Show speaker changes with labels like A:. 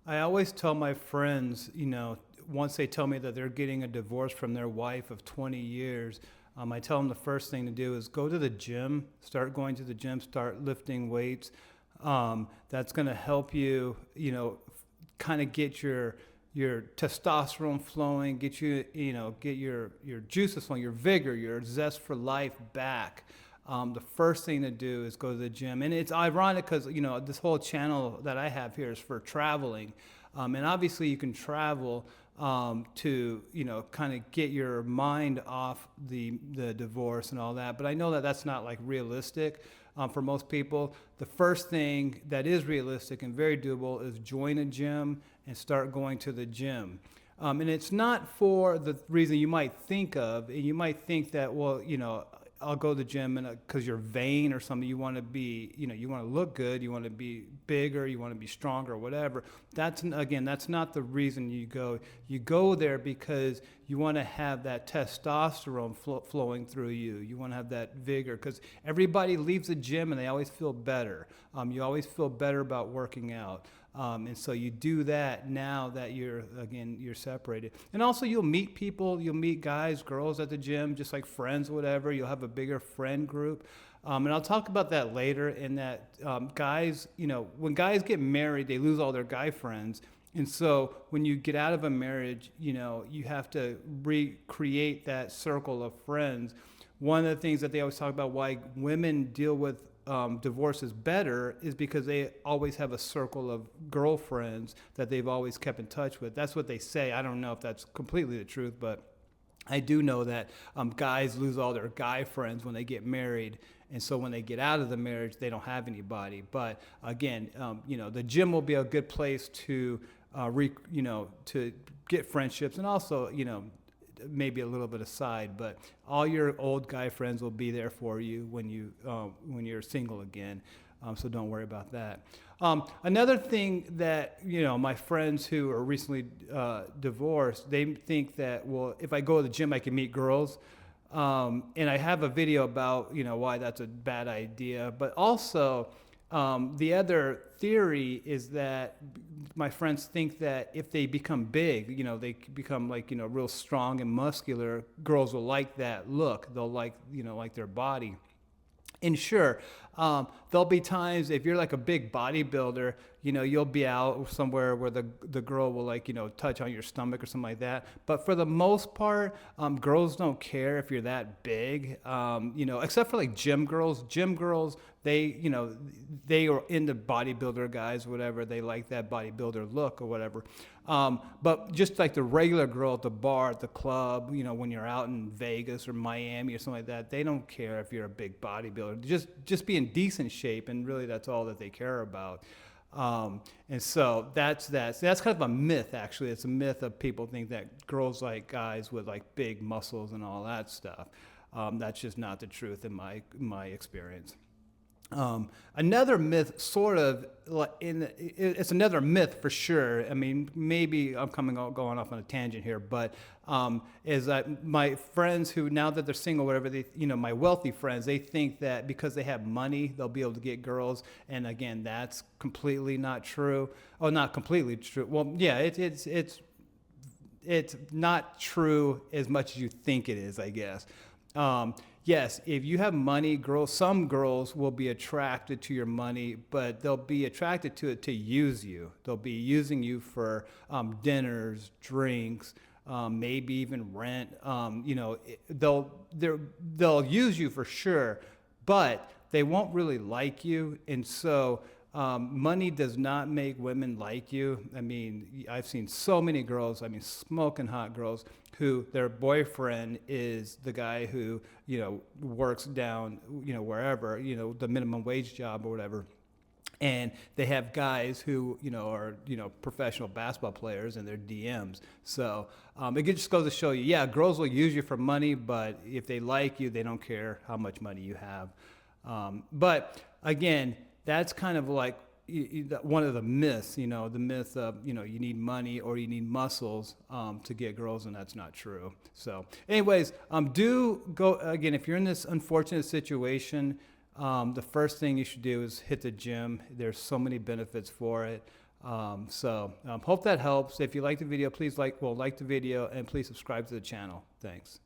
A: I always tell my friends, once they tell me that they're getting a divorce from their wife of 20 years, I tell them the first thing to do is go to the gym, start going to the gym, start lifting weights. That's going to help you, kind of get your testosterone flowing, get you, get your juices flowing, your vigor, your zest for life back. The first thing to do is go to the gym. And it's ironic because, this whole channel that I have here is for traveling. And obviously you can travel to, kind of get your mind off the divorce and all that. But I know that that's not like realistic for most people. The first thing that is realistic and very doable is join a gym and start going to the gym. And it's not for the reason you might think of. You might think that, well, I'll go to the gym and because you're vain or something, you want to be, you want to look good, you want to be bigger, you want to be stronger, or whatever. That's not the reason you go. You go there because you want to have that testosterone flowing through you. You want to have that vigor because everybody leaves the gym and they always feel better. You always feel better about working out. And so you do that now that you're separated. And also you'll meet people, you'll meet guys, girls at the gym, just like friends, whatever. You'll have a bigger friend group. And I'll talk about that later in that guys, when guys get married, they lose all their guy friends. And so when you get out of a marriage, you have to recreate that circle of friends. One of the things that they always talk about why women deal with divorce is better is because they always have a circle of girlfriends that they've always kept in touch with. That's what they say. I don't know if that's completely the truth, but I do know that guys lose all their guy friends when they get married. And so when they get out of the marriage, they don't have anybody. But again, the gym will be a good place to, to get friendships and also, maybe a little bit aside, but all your old guy friends will be there for you when you're single again. So don't worry about that. Another thing that, my friends who are recently divorced, they think that, well, if I go to the gym, I can meet girls. And I have a video about, why that's a bad idea. But also, the other theory is that my friends think that if they become big, they become like, real strong and muscular, girls will like that look. They'll like, like their body. And sure, there'll be times if you're like a big bodybuilder, you'll be out somewhere where the girl will like, touch on your stomach or something like that. But for the most part, girls don't care if you're that big, except for like gym girls. Gym girls, they are into bodybuilder guys, whatever. They like that bodybuilder look or whatever. But just like the regular girl at the bar, at the club, when you're out in Vegas or Miami or something like that, they don't care if you're a big bodybuilder. Just be in decent shape, and really that's all that they care about. And so that's that. So that's kind of a myth, actually. It's a myth of people think that girls like guys with like big muscles and all that stuff. That's just not the truth in my experience. Another myth, sort of, it's another myth for sure. I mean, maybe I'm going off on a tangent here, but is that my friends who, now that they're single, whatever, my wealthy friends, they think that because they have money, they'll be able to get girls. And again, that's completely not true. Oh, not completely true. Well, yeah, it's not true as much as you think it is, I guess. Yes, if you have money, some girls will be attracted to your money, but they'll be attracted to it to use you. They'll be using you for dinners, drinks, maybe even rent. They'll use you for sure, but they won't really like you, and so money does not make women like you. I mean, I've seen so many girls, smoking hot girls, who their boyfriend is the guy who, works down, wherever, the minimum wage job or whatever. And they have guys who, are, professional basketball players in their DMs. So it just goes to show you, yeah, girls will use you for money, but if they like you, they don't care how much money you have. But again, that's kind of like one of the myths, the myth of, you need money or you need muscles to get girls, and that's not true. So anyways, do go, again, if you're in this unfortunate situation, the first thing you should do is hit the gym. There's so many benefits for it. Hope that helps. If you like the video, please like the video and please subscribe to the channel. Thanks.